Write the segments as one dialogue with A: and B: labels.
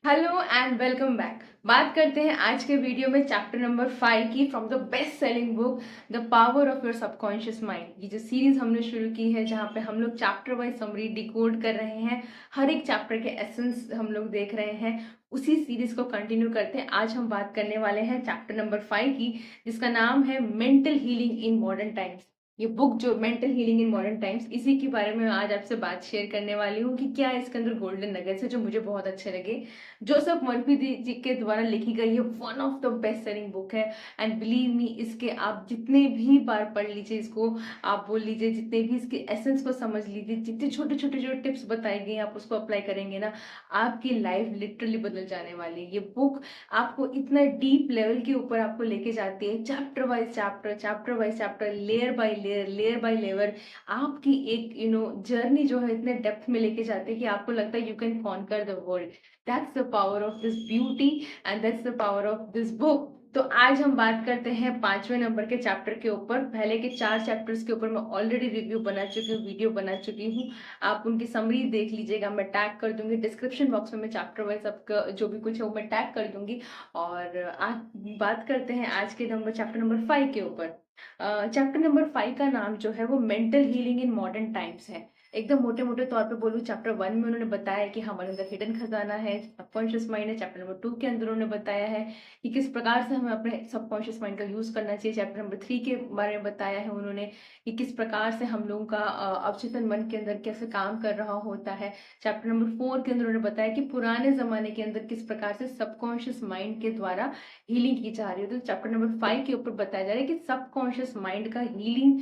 A: Hello and welcome back. बात करते हैं आज के वीडियो में चैप्टर नंबर 5 की from the best selling book the power of your subconscious mind. ये जो सीरीज हमने शुरू की है जहाँ पे हम लोग चैप्टर वाइज समरी डिकोड कर रहे हैं, हर एक चैप्टर के एसेंस हम लोग देख रहे हैं, उसी सीरीज को कंटिन्यू करते हैं। आज हम बात करने वाले हैं चैप्टर नंबर 5 की, जिसका नाम है mental healing in modern times. ये बुक जो mental healing in modern times, इसी के बारे में आज आपसे बात शेयर करने वाली हूँ कि क्या इसके अंदर गोल्डन नगेट्स है जो मुझे बहुत अच्छे लगे। जोसेफ मर्फी जी के द्वारा लिखी गई ये one of the best selling book है। एंड बिलीव मी, इसके आप जितने भी बार पढ़ लीजिए इसको, आप बोल लीजिए जितने भी इसके एसेंस को समझ लीजिए, जितने छोटे छोटे जो टिप्स बताई गई आप उसको अप्लाई करेंगे ना, आपकी लाइफ लिटरली बदल जाने वाली है। ये बुक आपको इतना डीप लेवल के ऊपर आपको लेके जाती है, chapter wise chapter, chapter wise chapter, layer by layer, layer by layer, आपकी एक जर्नी जो है इतने डेप्थ में लेके जाती है कि आपको लगता है you can conquer the world. That's the power of this beauty and that's the power of this book. तो आज हम बात करते हैं 5वें नंबर के चैप्टर के ऊपर। पहले के 4 चैप्टर्स के ऊपर मैं ऑलरेडी रिव्यू बना चुकी हूँ, वीडियो बना चुकी हूँ। आप उनकी समरी देख लीजिएगा, मैं टैग कर दूंगी डिस्क्रिप्शन बॉक्स में। मैं चैप्टर वाइज आपका जो भी कुछ है वो मैं टैग कर दूंगी। और आज बात करते हैं आज के चैप्टर नंबर 5 के ऊपर। चैप्टर नंबर 5 का नाम जो है वो mental healing in modern times है। एकदम मोटे मोटे तौर पे बोलूँ, चैप्टर 1 में उन्होंने बताया कि हमारे अंदर हिडन खजाना है, सबकॉन्शियस माइंड है। चैप्टर नंबर 2 के अंदर उन्होंने बताया है कि किस प्रकार से हमें अपने सबकॉन्शियस माइंड का यूज करना चाहिए। चैप्टर नंबर 3 के बारे में बताया है उन्होंने कि किस प्रकार से हम लोगों का अवचेतन मन के अंदर कैसे काम कर रहा होता है। चैप्टर नंबर 4 के अंदर उन्होंने बताया कि पुराने जमाने के अंदर किस प्रकार से सबकॉन्शियस माइंड के द्वारा हीलिंग की जा रही है। तो चैप्टर नंबर 5 के ऊपर बताया जा रहा है कि सबकॉन्शियस माइंड का हीलिंग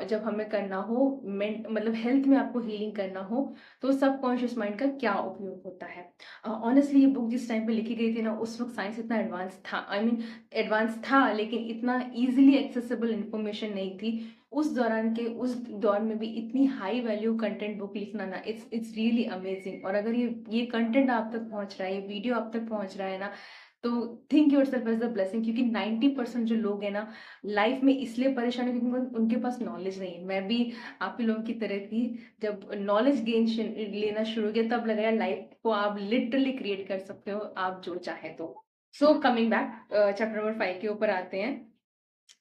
A: जब हमें करना हो, मतलब हेल्थ में आपको हीलिंग करना हो, तो सबकॉन्शियस माइंड का क्या उपयोग होता है। ऑनेस्टली ये बुक जिस टाइम पे लिखी गई थी ना, उस वक्त साइंस इतना एडवांस था, आई मीन एडवांस था, लेकिन इतना इजीली एक्सेसिबल इंफॉर्मेशन नहीं थी। उस दौर में भी इतनी हाई वैल्यू कंटेंट बुक लिखना ना, इट्स रियली अमेजिंग। और अगर ये कंटेंट आप तक पहुंच रहा है, ये वीडियो आप तक पहुंच रहा है ना, तो think yourself as the blessing. क्योंकि 90% जो लोग हैं ना लाइफ में इसलिए परेशान है क्योंकि उनके पास नॉलेज नहीं है। मैं भी आप ही लोगों की तरह थी, जब नॉलेज गेन लेना शुरू किया तब लगा यार लाइफ को आप लिटरली क्रिएट कर सकते हो, आप जो चाहे तो। So coming back, chapter number 5 के ऊपर आते हैं।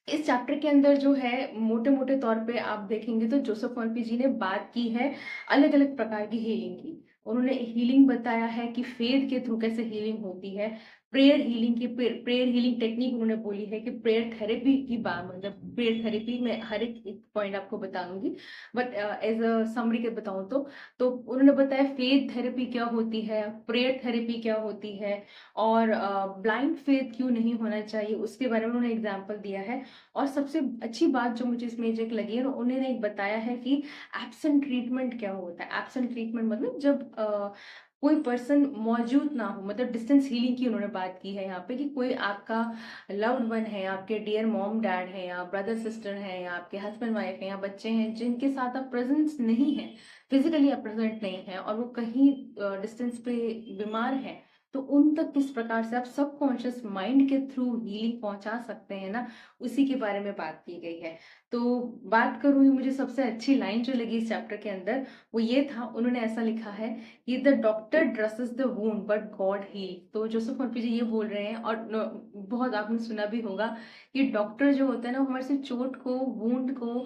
A: इस चैप्टर के अंदर जो है मोटे मोटे तौर पे आप देखेंगे तो जोसेफ मर्फी जी ने बात की है अलग अलग प्रकार की हीलिंग की। उन्होंने हीलिंग बताया है कि फेथ के थ्रू कैसे हीलिंग होती है। प्रेयर हीलिंग की, प्रेयर हीलिंग टेक्निक उन्होंने बोली है कि प्रेयर थेरेपी की बात, मतलब प्रेयर थेरेपी में हर एक पॉइंट आपको बताऊंगी, बट एज अ समरी के बताऊं तो उन्होंने बताया फेथ थेरेपी क्या होती है, प्रेयर थेरेपी क्या होती है, और ब्लाइंड फेथ क्यों नहीं होना चाहिए उसके बारे में उन्होंने एग्जाम्पल दिया है। और सबसे अच्छी बात जो मुझे इसमें एक लगी है, उन्होंने एक बताया है कि एब्सेंट ट्रीटमेंट क्या होता है। एब्सेंट ट्रीटमेंट मतलब जब कोई पर्सन मौजूद ना हो, मतलब डिस्टेंस हीलिंग की उन्होंने बात की है यहाँ पे कि कोई आपका लव्ड वन है, आपके डियर मॉम डैड है, या ब्रदर सिस्टर है, या आपके हस्बैंड वाइफ है, या बच्चे हैं जिनके साथ आप प्रेजेंस नहीं है, फिजिकली आप प्रेजेंट नहीं है, और वो कहीं डिस्टेंस पे बीमार है, तो उन तक किस प्रकार से आप सबकॉन्शियस माइंड के थ्रू हीलिंग पहुंचा सकते हैं ना, उसी के बारे में बात की गई है। तो बात करूँ, मुझे सबसे अच्छी लाइन जो लगी इस चैप्टर के अंदर वो ये था, उन्होंने ऐसा लिखा है कि the doctor dresses the wound but god heal. तो जोसेफ मर्फी जी ये बोल रहे हैं, और बहुत आपने सुना भी होगा कि डॉक्टर जो होता है ना, वो हमारे से चोट को, वुंड को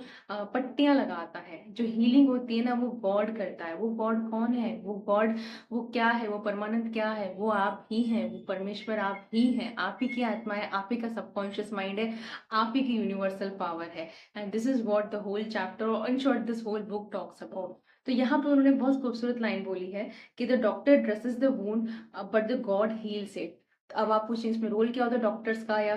A: पट्टियां लगाता है। जो हीलिंग होती है ना, वो गॉड करता है। वो गॉड कौन है? वो गॉड, वो क्या है? वो परमानेंट क्या है? वो आप ही हैं, वो परमेश्वर आप ही हैं, आप ही की आत्मा है, आप ही का सबकॉन्शियस माइंड है, आप ही की यूनिवर्सल पावर है। And this is what the whole chapter और in short this whole book talks about. तो यहाँ पे उन्होंने बहुत खूबसूरत लाइन बोली है कि the doctor dresses the wound but the God heels it. अब आप पूछिए इसमें रोल क्या होता है डॉक्टर्स का, या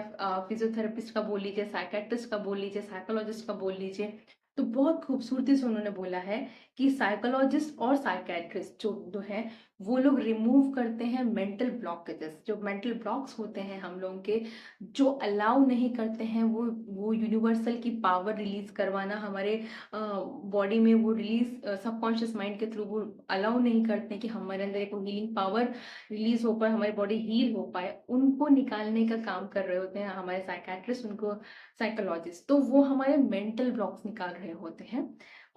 A: फिजियोथेरेपिस्ट का बोल लीजिए, साइकेट्रिस्ट का बोल लीजिए, साइकोलॉजिस्ट का बोल लीजिए। तो बहुत खूबसूरती से उन्होंने बोला है कि साइकोलॉजिस्ट और साइकेट्रिस्ट जो है, वो लोग रिमूव करते हैं मेंटल ब्लॉकेजेस। जो मेंटल ब्लॉक्स होते हैं हम लोगों के, जो अलाउ नहीं करते हैं वो यूनिवर्सल की पावर रिलीज करवाना हमारे बॉडी में, वो रिलीज सबकॉन्शियस माइंड के थ्रू वो अलाउ नहीं करते कि हमारे अंदर एक हीलिंग पावर रिलीज हो पाए, हमारी बॉडी हील हो पाए, उनको निकालने का काम कर रहे होते हैं हमारे साइकेट्रिस्ट, उनको साइकोलॉजिस्ट। तो वो हमारे मेंटल ब्लॉक्स निकाल रहे होते हैं।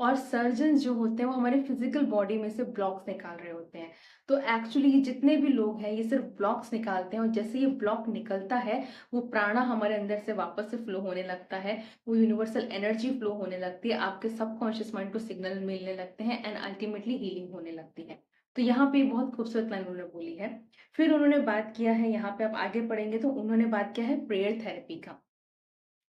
A: और सर्जन जो होते हैं वो हमारे फिजिकल बॉडी में से ब्लॉक्स निकाल रहे होते हैं। तो एक्चुअली जितने भी लोग हैं ये सिर्फ ब्लॉक्स निकालते हैं, और जैसे ये ब्लॉक निकलता है वो प्राणा हमारे अंदर से वापस से फ्लो होने लगता है, वो यूनिवर्सल एनर्जी फ्लो होने लगती है, आपके सबकॉन्शियस माइंड को सिग्नल मिलने लगते हैं एंड अल्टीमेटली हीलिंग होने लगती है। तो यहाँ पे बहुत खूबसूरत लाइन उन्होंने बोली है। फिर उन्होंने बात किया है, यहाँ पे आप आगे पढ़ेंगे तो उन्होंने बात किया है प्रेयर थेरेपी का।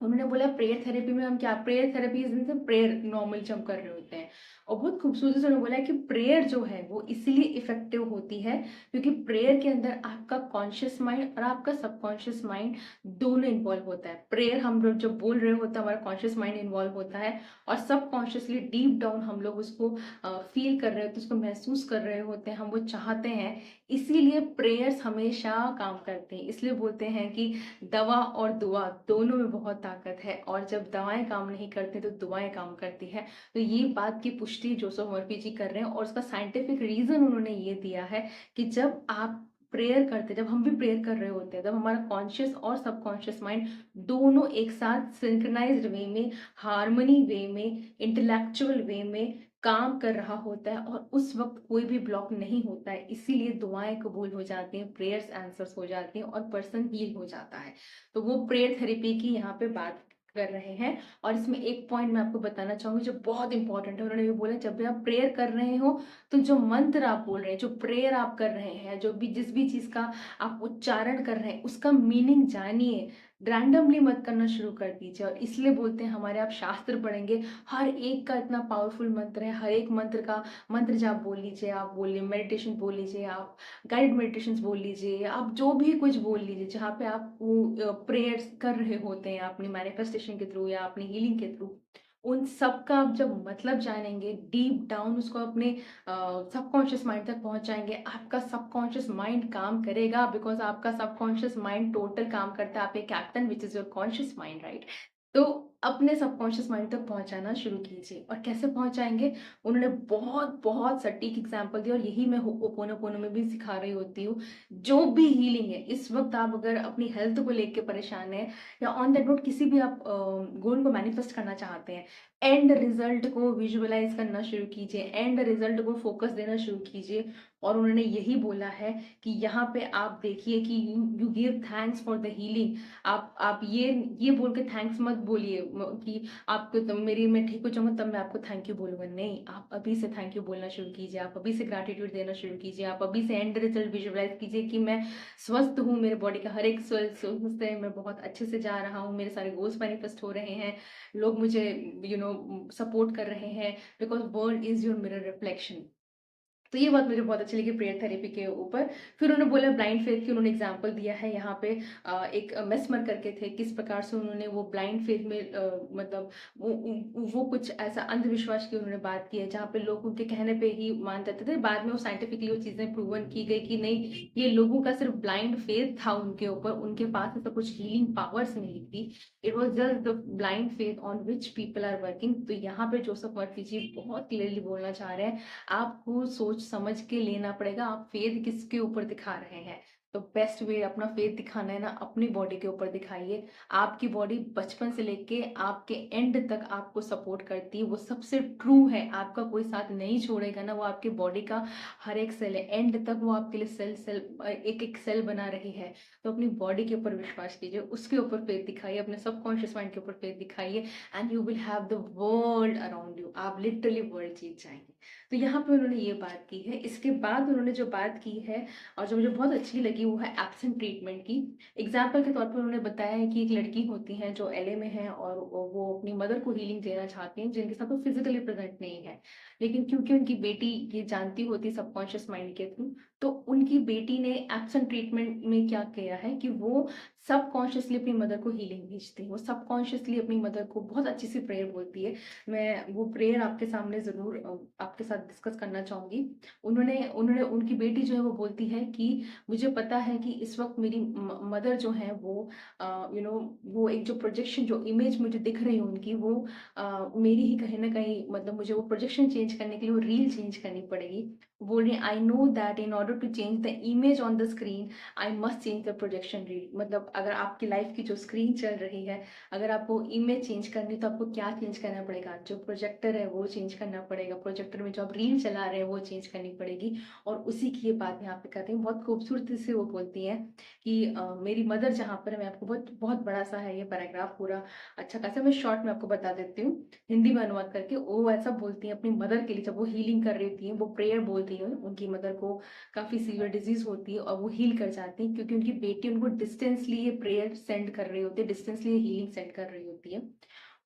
A: उन्होंने बोला प्रेयर थेरेपी में हम क्या, prayer therapy is in prayer normal जो हम कर रहे होते हैं। और बहुत खूबसूरती से उन्होंने बोला कि प्रेयर जो है वो इसलिए इफेक्टिव होती है क्योंकि प्रेयर के अंदर आपका कॉन्शियस माइंड और आपका सबकॉन्शियस माइंड दोनों इन्वॉल्व होता है। प्रेयर हम लोग जब बोल रहे होते हैं हमारा कॉन्शियस माइंड इन्वॉल्व होता है, और सबकॉन्शियसली डीप डाउन हम लोग उसको फील कर रहे होते हैं, उसको महसूस कर रहे होते हैं, हम वो चाहते हैं। इसीलिए प्रेयर्स हमेशा काम करते हैं। इसलिए बोलते हैं कि दवा और दुआ दोनों में बहुत ताकत है, और जब दवाएं काम नहीं करती तो दुआएं काम करती है। तो ये बात की पुष्टि जोसेफ मर्फी जी कर रहे हैं, और उसका साइंटिफिक रीजन उन्होंने ये दिया है कि जब आप प्रेयर करते, जब हम भी प्रेयर कर रहे होते हैं, तब हमारा कॉन्शियस और सबकॉन्शियस माइंड दोनों एक साथ सिंक्रोनाइज्ड वे में, हार्मनी वे में, इंटेलेक्चुअल वे में काम कर रहा होता है, और उस वक्त कोई भी ब्लॉक नहीं होता है। इसीलिए दुआएं कबूल हो जाती हैं, प्रेयर्स आंसर्स हो जाती हैं, और पर्सन हील हो जाता है। तो वो प्रेयर थेरेपी की यहाँ पे बात कर रहे हैं। और इसमें एक पॉइंट मैं आपको बताना चाहूंगी जो बहुत इंपॉर्टेंट है। उन्होंने ये बोला जब भी आप प्रेयर कर रहे हो तो जो मंत्र आप बोल रहे हैं, जो प्रेयर आप कर रहे हैं, जो भी जिस भी चीज का आप उच्चारण कर रहे हैं उसका मीनिंग जानिए, रैंडमली मत करना शुरू कर दीजिए। और इसलिए बोलते हैं हमारे, आप शास्त्र पढ़ेंगे, हर एक का इतना पावरफुल मंत्र है, हर एक मंत्र का मंत्र जाप बोल लीजिए, आप बोलिए, मेडिटेशन बोल लीजिए, आप गाइड मेडिटेशन बोल लीजिए, आप जो भी कुछ बोल लीजिए जहाँ पे आप प्रेयर्स कर रहे होते हैं अपनी मैनिफेस्टेशन के थ्रू या अपनी हीलिंग के थ्रू, उन सब का आप जब मतलब जानेंगे, डीप डाउन उसको अपने सबकॉन्शियस माइंड तक पहुंचाएंगे, आपका सबकॉन्शियस माइंड काम करेगा, बिकॉज आपका सबकॉन्शियस माइंड टोटल काम करता है, आप एक captain which is your conscious mind, right. तो अपने सबकॉन्शियस माइंड तक पहुंचाना शुरू कीजिए। और कैसे पहुंचाएंगे, उन्होंने बहुत बहुत सटीक एग्जांपल दिया, और यही मैं होपोनोपोनो में भी सिखा रही होती हूँ। जो भी हीलिंग है, इस वक्त आप अगर अपनी हेल्थ को लेके परेशान है, या ऑन दैट नोट किसी भी आप गोल को मैनिफेस्ट करना चाहते हैं, एंड रिजल्ट को विजुअलाइज करना शुरू कीजिए, एंड रिजल्ट को फोकस देना शुरू कीजिए। और उन्होंने यही बोला है कि यहाँ पे आप देखिए कि you give thanks for the healing. आप ये बोल के थैंक्स मत बोलिए कि आपको तो मेरी मैं ठीक हो जाऊंगा तब मैं आपको थैंक यू बोलूंगा, नहीं, आप अभी से थैंक यू बोलना शुरू कीजिए, आप अभी से ग्रैटिट्यूड देना शुरू कीजिए, आप अभी से एंड रिजल्ट विजुअलाइज कीजिए कि मैं स्वस्थ हूँ, मेरे बॉडी का हर एक सेल स्वस्थ है, मैं बहुत अच्छे से जा रहा हूँ, मेरे सारे गोल्स मैनिफेस्ट हो रहे हैं, लोग मुझे सपोर्ट कर रहे हैं, because world is your mirror reflection. तो ये बात मुझे बहुत अच्छी लगी प्रेयर थेरेपी के ऊपर। फिर उन्होंने बोला ब्लाइंड फेथ की, उन्होंने एग्जांपल दिया है यहाँ पे। एक मेस्मर करके थे, किस प्रकार से उन्होंने वो ब्लाइंड फेथ में मतलब वो कुछ ऐसा अंधविश्वास की उन्होंने बात की है जहाँ पे लोग उनके कहने पे ही मान जाते थे। बाद में वो साइंटिफिकली वो चीजें प्रूवन की गई कि नहीं, ये लोगों का सिर्फ ब्लाइंड फेथ था उनके ऊपर, उनके पास ऐसा कुछ हीलिंग पावर्स नहीं थी। It was just the blind faith on which people are working. तो यहाँ पे जोसेफ मर्फी जी बहुत क्लियरली बोलना चाह रहे हैं, आपको सोच समझ के लेना पड़ेगा आप फेथ किसके ऊपर दिखा रहे हैं। तो बेस्ट वे अपना फेथ दिखाना है ना, अपनी बॉडी के ऊपर दिखाइए। आपकी बॉडी बचपन से लेके आपके एंड तक आपको सपोर्ट करती है, वो सबसे ट्रू है, आपका कोई साथ नहीं छोड़ेगा ना, वो आपकी बॉडी का हर एक सेल है, एंड तक वो आपके लिए सेल सेल एक एक सेल बना रही है। तो अपनी बॉडी के ऊपर विश्वास कीजिए, उसके ऊपर फेथ दिखाइए, अपने सबकॉन्शियस माइंड के ऊपर फेथ दिखाइए, and you will have the world around you, आप लिटरली वर्ल्ड जीत जाएंगे। तो यहाँ पे उन्होंने ये बात की है। इसके बाद उन्होंने जो बात की है और जो मुझे बहुत अच्छी लगी वो है एब्सेंट ट्रीटमेंट की। एग्जाम्पल के तौर पर उन्होंने बताया है कि एक लड़की होती है जो एलए में है, और वो अपनी मदर को हीलिंग देना चाहती हैं, जिनके साथ वो फिजिकली प्रेजेंट नहीं है, लेकिन क्योंकि उनकी बेटी ये जानती होती सबकॉन्शियस माइंड के थ्रू, तो उनकी बेटी ने एब्सेंट ट्रीटमेंट में क्या किया है कि वो सबकॉन्शियसली अपनी मदर को हीलिंग भेजती है, वो सबकॉन्शियसली अपनी मदर को बहुत अच्छी सी प्रेयर बोलती है। मैं वो प्रेयर आपके सामने जरूर आपके साथ डिस्कस करना चाहूंगी। उन्होंने उन्होंने उनकी बेटी जो है वो बोलती है कि मुझे पता है कि इस वक्त मेरी मदर जो है वो वो एक जो प्रोजेक्शन, जो इमेज मुझे दिख रही है उनकी, वो मेरी ही कहीं ना कहीं, मतलब मुझे वो प्रोजेक्शन चेंज करने के लिए वो रील चेंज करनी पड़ेगी। बोल रही I know that in order order to change the image on the screen I must change the projection reel. मतलब अगर आपकी लाइफ की जो स्क्रीन चल रही है, अगर आपको इमेज चेंज करनी है तो आपको क्या चेंज करना पड़ेगा? जो प्रोजेक्टर है वो चेंज करना पड़ेगा, प्रोजेक्टर में जो आप रील चला रहे हैं वो चेंज करनी पड़ेगी। और उसी की ये बात यहाँ पे कहते हैं, बहुत खूबसूरती से वो बोलती हैं कि मेरी मदर जहाँ पर है, मैं आपको बहुत बहुत बड़ा सा है ये पैराग्राफ पूरा, अच्छा खासा मैं शॉर्ट में आपको बता देती हूँ हिंदी में अनुवाद करके। वो ऐसा बोलती हैं अपनी मदर के लिए, जब वो हीलिंग कर रही होती हैं, वो प्रेयर बोलती हैं। उनकी मदर को काफ़ी सीवियर डिजीज होती है और वो हील कर जाती हैं क्योंकि उनकी बेटी उनको डिस्टेंसली ये प्रेयर सेंड कर रही होती है, डिस्टेंसली ये हीलिंग सेंड कर रही होती है।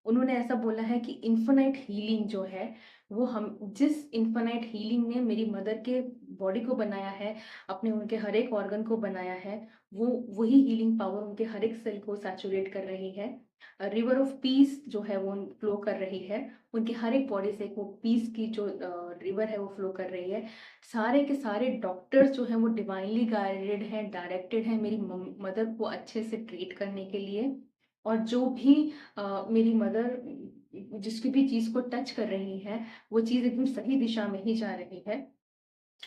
A: उन्होंने ऐसा बोला है कि इन्फिनाइट हीलिंग जो है, वो हम जिस इन्फिनाइट हीलिंग ने मेरी मदर के बॉडी को बनाया है, अपने उनके हर एक ऑर्गन को बनाया है, वो वही हीलिंग पावर उनके हर एक सेल को सैचुरेट कर रही है। रिवर ऑफ पीस जो है वो फ्लो कर रही है उनके हर एक बॉडी से, वो पीस की जो रिवर है वो फ्लो कर रही है। सारे के सारे डॉक्टर्स जो हैं वो डिवाइनली गाइडेड हैं, डायरेक्टेड हैं मेरी मदर को अच्छे से ट्रीट करने के लिए। और जो भी मेरी मदर जिसकी भी चीज़ को टच कर रही है, वो चीज़ एकदम सही दिशा में ही जा रही है।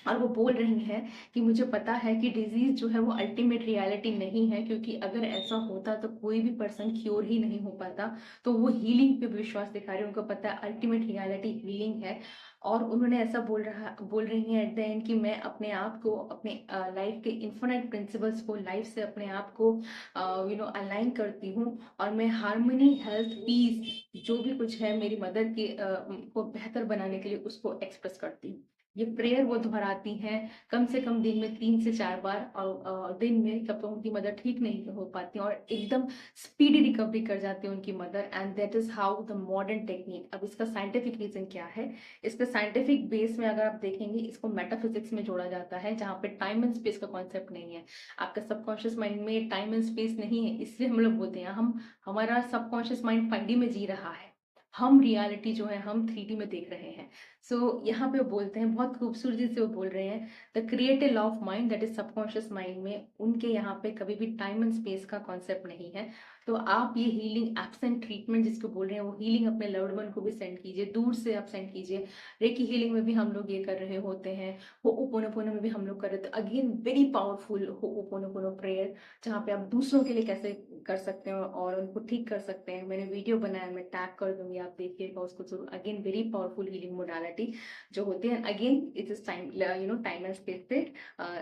A: और वो बोल रही हैं कि मुझे पता है कि डिजीज़ जो है वो अल्टीमेट रियलिटी नहीं है, क्योंकि अगर ऐसा होता तो कोई भी पर्सन क्योर ही नहीं हो पाता। तो वो हीलिंग पे विश्वास दिखा रहे हैं, उनको पता है अल्टीमेट रियलिटी हीलिंग है। और उन्होंने ऐसा बोल रही हैं एट द एंड कि मैं अपने आप को, अपने लाइफ के इन्फिनिट प्रिंसिपल्स को, लाइफ से अपने आप को अलाइन करती हूँ, और मैं हार्मनी, हेल्थ, पीस जो भी कुछ है मेरी मदर की को बेहतर बनाने के लिए उसको एक्सप्रेस करती हूँ। ये प्रेयर वो दोहराती हैं कम से कम दिन में 3 से 4 बार, और दिन में तब तो उनकी मदर ठीक नहीं हो पाती और एकदम स्पीडी रिकवरी कर जाती है उनकी mother. And that is how the modern technique. अब इसका साइंटिफिक रीजन क्या है? इसका साइंटिफिक बेस में अगर आप देखेंगे, इसको मेटाफिजिक्स में जोड़ा जाता है, जहाँ पे टाइम एंड स्पेस का कॉन्सेप्ट नहीं है। आपका सबकॉन्शियस माइंड में टाइम एंड स्पेस नहीं है, इसलिए हम लोग बोलते हैं हम, हमारा सबकॉन्शियस माइंड 5D में जी रहा है, हम रियलिटी जो है हम 3D में देख रहे हैं। सो यहाँ पे वो बोलते हैं, बहुत खूबसूरती से वो बोल रहे हैं, the creative law of mind that is subconscious mind में उनके यहाँ पे कभी भी टाइम एंड स्पेस का कॉन्सेप्ट नहीं है। तो आप ये हीलिंग एब्सेंट ट्रीटमेंट जिसको बोल रहे हैं, वो हीलिंग अपने लव्ड वन को भी सेंड कीजिए, दूर से आप सेंड कीजिए। रेकी हीलिंग में भी हम लोग ये कर रहे होते हैं, होओपोनोपोनो में भी हम लोग कर रहे थे। अगेन वेरी पावरफुल होओपोनोपोनो प्रेयर, जहाँ पे आप दूसरों के लिए कैसे कर सकते हो और उनको ठीक कर सकते हैं। मैंने वीडियो बनाया, मैं टैग कर दूंगी, आप देखिएगा उसको जरूर। Again very powerful healing modality जो होती है, again it is time time and space पे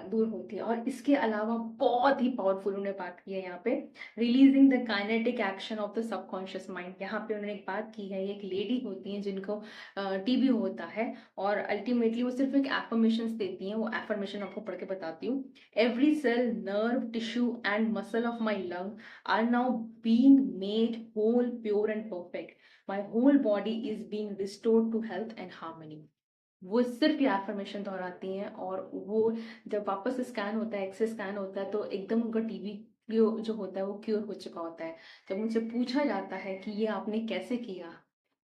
A: दूर होती है। और इसके अलावा बहुत ही पावरफुल उन्होंने बात की है यहाँ पे, releasing the kinetic action of the subconscious mind. यहाँ पे उन्होंने एक बात की है, एक लेडी होती है जिनको टीबी होता है, और अल्टीमेटली वो सिर्फ एक एफर्मेशंस देती हैं। वो एफर्मेशन आपको पढ़ के बताती हूँ। Every cell, nerve, tissue and muscle of my lung are now being made whole, pure and perfect. My whole body is being restored to health and harmony. वो सिर्फ ये एफर्मेशन दोहराती हैं, और वो जब वापस स्कैन होता है, एक्सरे स्कैन होता है, तो एकदम उनका टीबी जो होता है वो क्योर हो चुका होता है। जब उनसे पूछा जाता है कि ये आपने कैसे किया,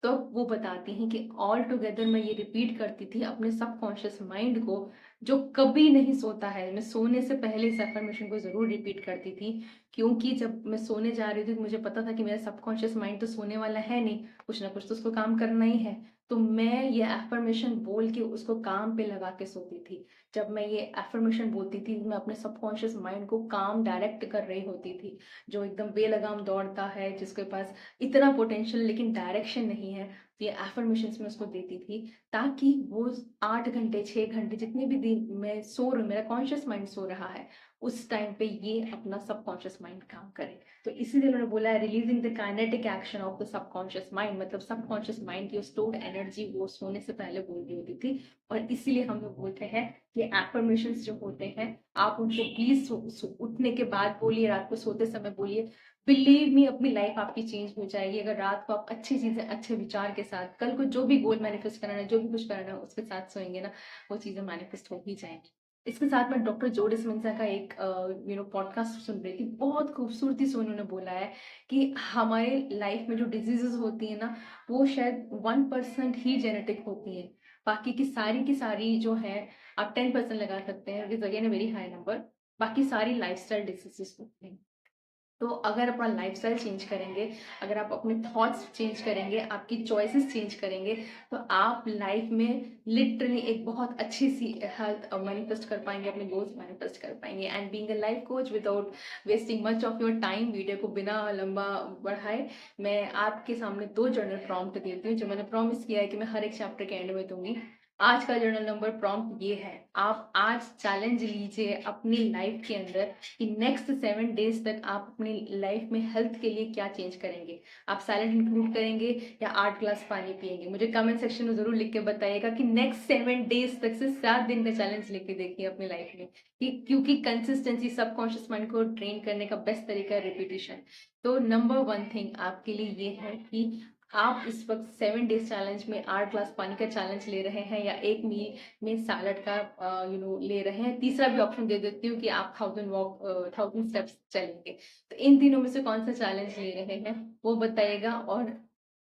A: तो वो बताती हैं कि ऑल टुगेदर मैं ये रिपीट करती थी अपने सबकॉन्शियस माइंड को, जो कभी नहीं सोता है। मैं सोने से पहले इस एफर्मेशन को जरूर रिपीट करती थी, क्योंकि जब मैं सोने जा रही थी तो मुझे पता था कि मेरा सबकॉन्शियस माइंड तो सोने वाला है नहीं, कुछ ना कुछ तो उसको काम करना ही है। तो मैं ये एफर्मेशन बोल के उसको काम पे लगा के सोती थी। जब मैं ये एफर्मेशन बोलती थी, मैं अपने सबकॉन्शियस माइंड को काम डायरेक्ट कर रही होती थी, जो एकदम बेलगाम दौड़ता है, जिसके पास इतना पोटेंशियल लेकिन डायरेक्शन नहीं है। तो ये एफर्मेशंस में उसको देती थी, ताकि वो 8 घंटे 6 घंटे जितने भी दिन मैं सो रही, मेरा कॉन्शियस माइंड सो रहा है, उस टाइम पे ये अपना सबकॉन्शियस माइंड काम करे। तो इसीलिए उन्होंने बोला है releasing the kinetic action of the subconscious mind, मतलब सबकॉन्शियस माइंड की स्टोर्ड एनर्जी वो सोने से पहले बोल रही होती थी। और इसीलिए हम लोग बोलते हैं कि एफर्मेशंस जो होते हैं, आप उनको प्लीज उठने के बाद बोलिए, रात को सोते समय बोलिए। बिलीव मी, अपनी लाइफ आपकी चेंज हो जाएगी अगर रात को आप अच्छी चीजें, अच्छे विचार के साथ, कल को जो भी गोल मैनिफेस्ट करना है, जो भी कुछ करना है, उसके साथ सोएंगे ना, वो चीजें मैनिफेस्ट हो ही जाएंगी। इसके साथ मैं डॉक्टर जो डिस्पेंजा का एक पॉडकास्ट सुन रही थी, बहुत खूबसूरती से उन्होंने बोला है कि हमारे लाइफ में जो डिजीजेस होती है ना, वो शायद 1% ही जेनेटिक होती है, बाकी की सारी जो है, आप 10% लगा सकते हैं, is again a very high number. बाकी सारी लाइफस्टाइल डिजीजेस होती हैं। तो अगर अपना लाइफस्टाइल चेंज करेंगे, अगर आप अपने थॉट्स चेंज करेंगे, आपकी चॉइसेस चेंज करेंगे, तो आप लाइफ में लिटरली एक बहुत अच्छी सी हेल्थ मैनिफेस्ट कर पाएंगे, अपने गोल्स मैनिफेस्ट कर पाएंगे। And being a life coach, without wasting much of your time, video को बिना लंबा बढ़ाए, मैं आपके सामने 2 जर्नल प्रॉम्प्ट देती हूँ, जो मैंने प्रॉमिस किया है कि मैं हर एक चैप्टर के एंड में दूंगी। आज का जर्नल नंबर प्रॉम्प्ट ये है, आप आज चैलेंज लीजिए अपनी लाइफ के अंदर कि नेक्स्ट 7 डेज तक आप अपनी लाइफ में हेल्थ के लिए क्या चेंज करेंगे। आप सैलेड इंक्लूड करेंगे या 8 ग्लास पानी पिएंगे? मुझे कमेंट सेक्शन में जरूर लिख के बताइएगा कि नेक्स्ट 7 डेज तक से 7 दिन का चैलेंज लेके देखिए अपनी लाइफ में, कि क्योंकि कंसिस्टेंसी सबकॉन्शियस माइंड को ट्रेन करने का बेस्ट तरीका है रिपीटिशन। तो नंबर 1 थिंग आपके लिए ये है कि आप इस वक्त 7 डेज चैलेंज में 8 ग्लास पानी का चैलेंज ले रहे हैं या एक मील में सैलड का ले रहे हैं। तीसरा भी ऑप्शन दे देती हूँ कि आप 1000 स्टेप्स चलेंगे। तो इन तीनों में से कौन सा चैलेंज ले रहे हैं वो बताइएगा, और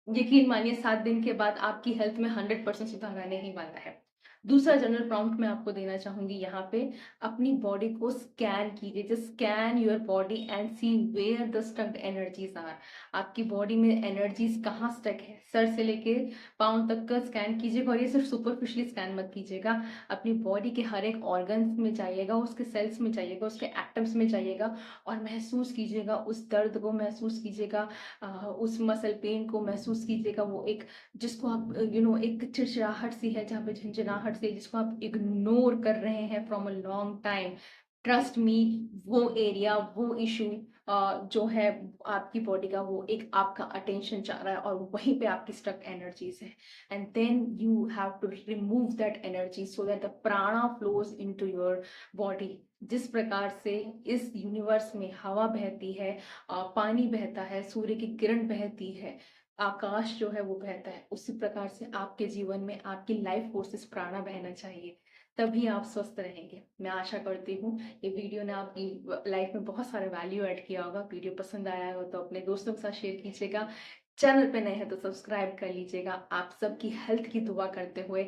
A: यकीन मानिए 7 दिन के बाद आपकी हेल्थ में 100% सुधार आने ही वाला है। दूसरा जनरल प्रॉम्प्ट मैं आपको देना चाहूंगी यहाँ पे, अपनी बॉडी को स्कैन कीजिए। Just scan your body and see where the stucked energies are. आपकी बॉडी में एनर्जीज कहाँ स्टक है, सर से लेके पाँव तक का स्कैन कीजिएगा। और ये सिर्फ सुपरफिशियली स्कैन मत कीजिएगा, अपनी बॉडी के हर एक ऑर्गन्स में जाइएगा, उसके सेल्स में जाइएगा, उसके एटम्स में जाइएगा और महसूस कीजिएगा उस दर्द को, महसूस कीजिएगा उस मसल पेन को, महसूस कीजिएगा वो एक, जिसको आप एक चिड़चिड़ाहट सी है, जहाँ पे झंझनाहट सी है, जिसको आप इग्नोर कर रहे हैं from a long time. Trust me, वो एरिया, वो इशू जो है आपकी बॉडी का, वो एक आपका अटेंशन चाह रहा है और वहीं पे आपकी स्टक एनर्जीज है। And then you have to remove that energy so that the prana flows into your body. जिस प्रकार से इस यूनिवर्स में हवा बहती है, पानी बहता है, सूर्य की किरण बहती है, आकाश जो है वो बहता है, उसी प्रकार से आपके जीवन में आपकी लाइफ फोर्सेस प्राणा बहना चाहिए, तभी आप स्वस्थ रहेंगे। मैं आशा करती हूँ ये वीडियो ने आपकी लाइफ में बहुत सारा वैल्यू ऐड किया होगा। वीडियो पसंद आया हो तो अपने दोस्तों के साथ शेयर कीजिएगा, चैनल पे नए हैं तो सब्सक्राइब कर लीजिएगा। आप सबकी हेल्थ की दुआ करते हुए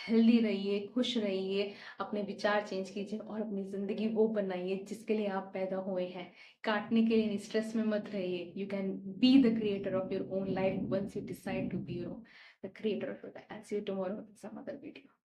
A: हेल्दी रहिए, खुश रहिए, अपने विचार चेंज कीजिए और अपनी जिंदगी वो बनाइए जिसके लिए आप पैदा हुए हैं। काटने के लिए स्ट्रेस में मत रहिए। You can be the creator of your own life once you decide to be your the creator of your life. I see you tomorrow with some other video.